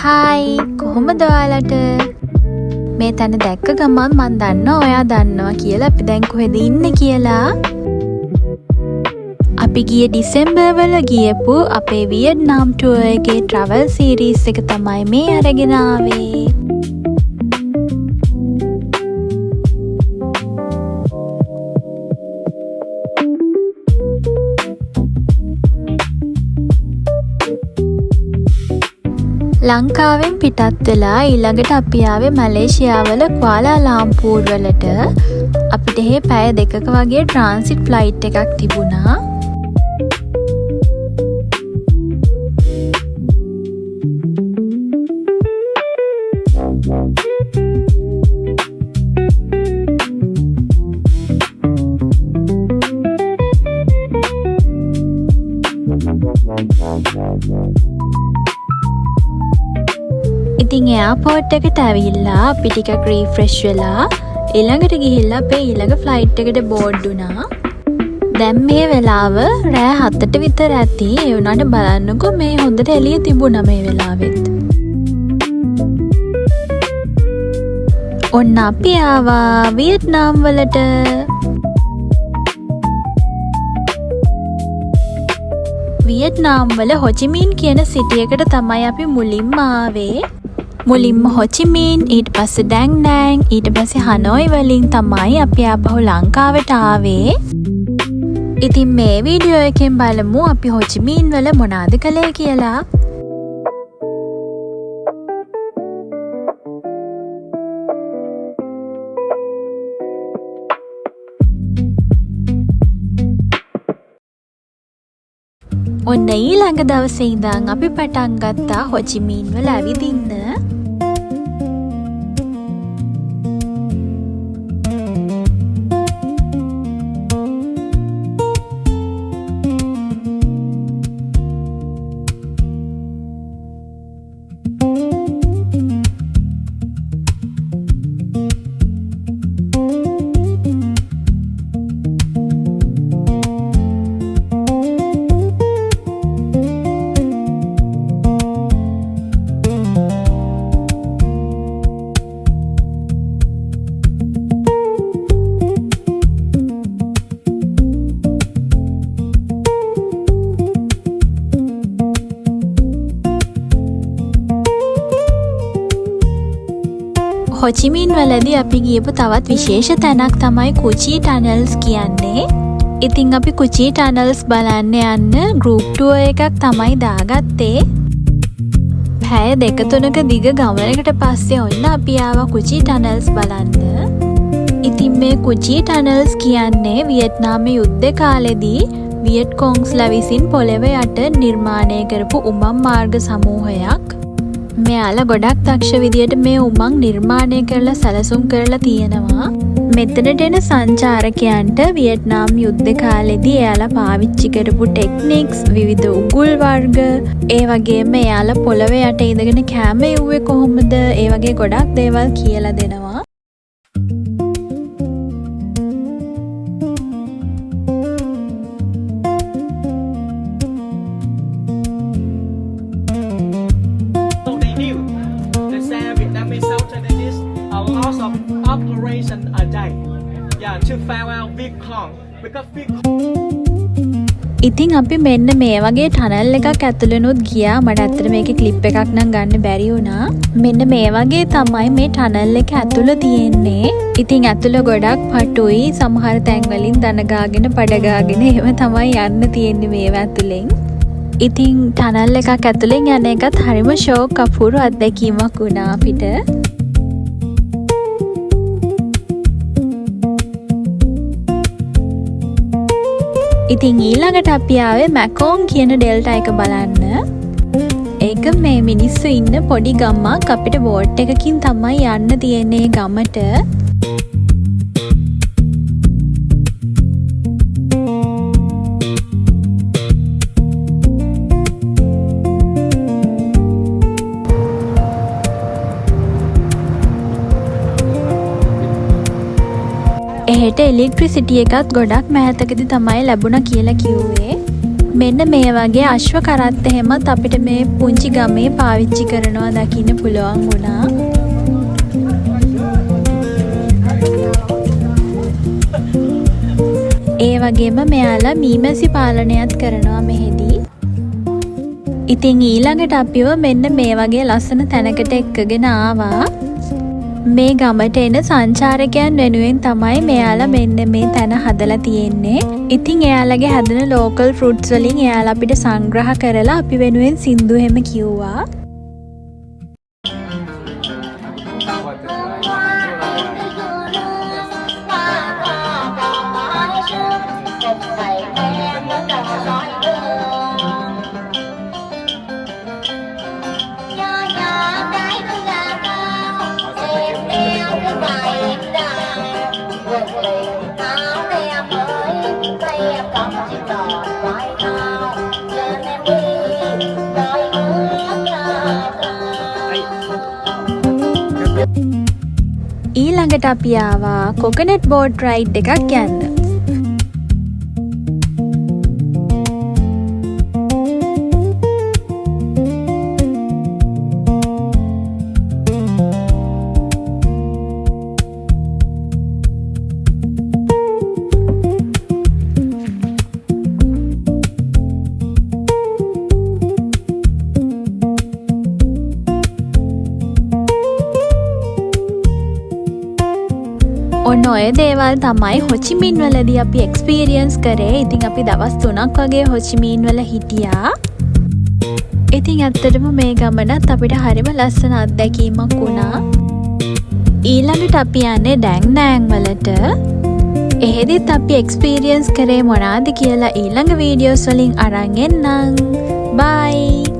Hi කොහොමද ඔයාලට මේ තැන දැක්ක ගමන් මන් දන්නවා ඔයා දන්නවා කියලා අපි දැන් කොහෙද ඉන්නේ කියලා. අපි ගිය ඩිසෙම්බර් වල ගියපු අපේ වියට්නාම් ටුවර් එකේ ට්‍රැවල් සීරීස් එක තමයි මේ අරගෙන ආවේ. ලංකාවෙන් පිටත් වෙලා ඊළඟට අපි ආවේ මැලේසියාවල කුවාලා ලාම්පූර් වලට. අපිට මේ පැය දෙකක වගේ ට්‍රාන්සිට් ෆ්ලයිට් එකක් තිබුණා. ඉතින් එයාපෝට් එකට ඇවිල්ලා අපි ටිකක් රීෆ්‍රෙෂ් වෙලා ඊළඟට ගිහිල්ලා අපේ ඊළඟ ෆ්ලයිට් එකට බෝඩ් වුණා. දැන් මේ වෙලාව රෑ 7ට විතර ඇති. ඒ වුණාට බලන්නකෝ මේ හොඳට එළිය තිබුණා මේ වෙලාවෙත්. ඔන්න අපි ආවා වියට්නාම් වලට. වියට්නාම් වල හොචිමින් කියන සිටි එකට තමයි අපි මුලින්ම ආවේ. මුලින්ම හොචිමින්, ඊට පස්සේ ඩැං ඩැං, ඊට පස්සේ හනෝයි වලින් තමයි අපි ආපහු ලංකාවට ආවේ. ඉතින් මේ වීඩියෝ එකෙන් බලමු අපි හොචිමින් වල මොනවද කළේ කියලා. ඔන්න ඊළඟ දවසේ ඉඳන් අපි පටන් ගත්තා හොචිමින් වල ඇවිදින්න. හොචිමින් වලදී අපි ගියපු තවත් විශේෂ තැනක් තමයි කුචි ටනල්ස් කියන්නේ. ඉතින් අපි කුචි ටනල්ස් බලන්න යන්න ගෲප් ටුවර් එකක් තමයි දාගත්තේ. පැය 2-3ක දිග ගමනකට පස්සේ ඔන්න අපි ආවා කුචි ටනල්ස් බලන්න. ඉතින් මේ කුචි ටනල්ස් කියන්නේ වියට්නාමයේ යුද්ධ කාලෙදී වියට්කොංස්ලා විසින් පොළව යට නිර්මාණය කරපු උමං මාර්ග සමූහයක්. මෙයාලා ගොඩක් දක්ෂ විදියට මේ උමං නිර්මාණය කරලා සැලසුම් කරලා තියෙනවා. මෙතනට එන සංචාරකයන්ට වියට්නාම් යුද්ධ කාලෙදී එයාලා පාවිච්චි කරපු ටෙක්නික්ස්, විවිධ උගුල් වර්ග, ඒ වගේම එයාලා පොළව යට ඉඳගෙන කැම එව්වේ කොහොමද, ඒ වගේ ගොඩක් දේවල් කියලා දෙනවා. Operation a day. Yeah, to find out big Kong because big. ඉතින් අපි මෙන්න මේ වගේ ටනල් එකක් ඇතුළෙනුත් ගියා. මට ඇත්තට මේකේ ක්ලිප් එකක් නම් ගන්න බැරි වුණා. මෙන්න මේ වගේ තමයි මේ ටනල් එක ඇතුළ තියෙන්නේ. ඉතින් ඇතුළ ගොඩක් පටුයි. සමහර තැන් වලින් දන ගාගෙන පඩ ගාගෙන එහෙම තමයි යන්න තියෙන්නේ මේව ඇතුළෙන්. ඉතින් ටනල් එකක් ඇතුළෙන් යන එකත් හරිම ෂෝක් අපූර්ව අත්දැකීමක් වුණා අපිට. ඉතින් ඊළඟට අපි ආවේ මැකෝන් කියන ඩෙල්ටා එක බලන්න. ඒක මේ මිනිස්සු ඉන්න පොඩි ගමක්. අපිට බෝට් එකකින් තමයි යන්න තියෙන්නේ ගමට. එහෙට ඉලෙක්ට්‍රිසිටි එකත් ගොඩක් මෑතකදී තමයි ලැබුණා කියලා කිව්වේ. මෙන්න මේ වගේ අශ්ව කරත්ත එහෙමත් අපිට මේ පුංචි ගමේ පාවිච්චි කරනවා දකින්න පුළුවන් වුණා. ඒ වගේම මෙයාලා මීමැසි පාලනයත් කරනවා මෙහෙදී. ඉතින් ඊළඟට අපිව මෙන්න මේ වගේ ලස්සන තැනකට එක්කගෙන ආවා. මේ ගමට එන සංචාරකයන් වෙනුවෙන් තමයි මෙයාලා මෙන්න මේ තැන හදලා තියෙන්නේ. ඉතින් එයාලගේ හදන ලෝකල් ෆෘට්ස් වලින් එයාලා අපිට සංග්‍රහ කරලා අපි වෙනුවෙන් සින්දු හැම කිව්වා. ඊළඟට අපි ආවා කොකනට් බෝට් රයිඩ් එකක් යන්න. ඔන්න ඔය දේවල් තමයි හොචිමින් වලදී අපි එක්ස්පීරියන්ස් කරේ. ඉතින් අපි දවස් 3ක් වගේ හොචිමින් වල හිටියා. ඉතින් ඇත්තටම මේ ගමනත් අපිට හරිම ලස්සන අත්දැකීමක් වුණා. ඊළඟට අපි යන්නේ ඩැං නෑන් වලට. එහෙදිත් අපි එක්ස්පීරියන්ස් කරේ මොනවාද කියලා ඊළඟ වීඩියෝස් වලින් අරන් එන්නම්. බයි.